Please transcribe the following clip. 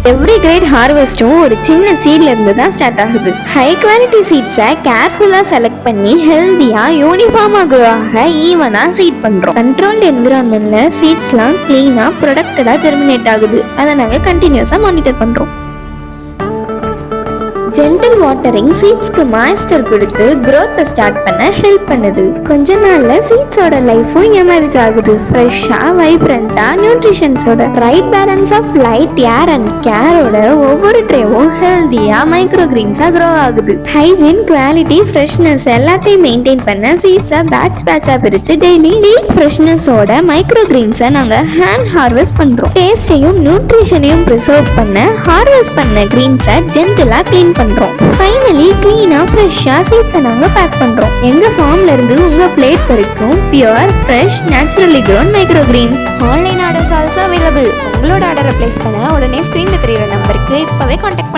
Every great ஹார்வெஸ்டும் ஒரு சின்ன சீட்ல இருந்து தான் ஸ்டார்ட் ஆகுது. ஹை குவாலிட்டி சீட்ஸை கேர்ஃபுல்லா செலக்ட் பண்ணி ஹெல்தியா யூனிஃபார்மா க்ரோ ஆக ஈவனா சீட் பண்றோம். கண்ட்ரோல்டு என்விரான்மெண்ட்ல சீட்ஸ்லாம் கிளீனா ப்ரொடக்டடா ஜெர்மினேட் ஆகுது. அதை நாங்க கண்டினியூஸா மானிட்டர் பண்றோம். ஜென்டில் வாட்டரிங் சீட்ஸ்க்கு மாய்ஸ்டர் கொடுத்து growth ஸ்டார்ட் பண்ண ஹெல்ப் பண்ணுது. கொஞ்ச நாள்ல சீட்ஸோட லைஃபும் எமர்ஜ் ஆகுது. ஃப்ரெஷ்ஷா வைப்ரண்டா நியூட்ரிஷன்ஸோட right balance of light air and கேரோட ஒவ்வொரு ட்ரேவும் ஹெல்தியா மைக்ரோ கிரீன்ஸா க்ரோ ஆகுது. ஹைஜீன், குவாலிட்டி, ஃப்ரெஷ்னஸ் எல்லாத்தையும் மெயின்டைன் பண்ண சீட்ஸை பேட்சா பிரிச்சு டெய்லி டீப் ஃப்ரெஷ்னஸோட மைக்ரோ கிரீன்ஸை நாங்க ஹேண்ட் ஹார்வெஸ்ட் பண்றோம். டேஸ்டையும் நியூட்ரிஷனையும் ப்ரிசர்வ் பண்ண ஹார்வெஸ்ட் பண்ண கிரீன்ஸை ஜென்டிலா கிளீன் பண்றோம். ஃபைனலி கிளீனா ஃப்ரெஷ்ஷா சீட்ஸை நாங்க பேக் பண்றோம். எங்க ஃபார்ம்ல இருந்து உங்க பிளேட் வரைக்கும் pure, fresh, naturally grown micro Green's. Online orders also available. உங்களோட ஆர்டரை பிளேஸ் பண்ண உடனே ஸ்கிரீன்ல தெரியுற நம்பருக்கு இப்பவே கான்டாக்ட்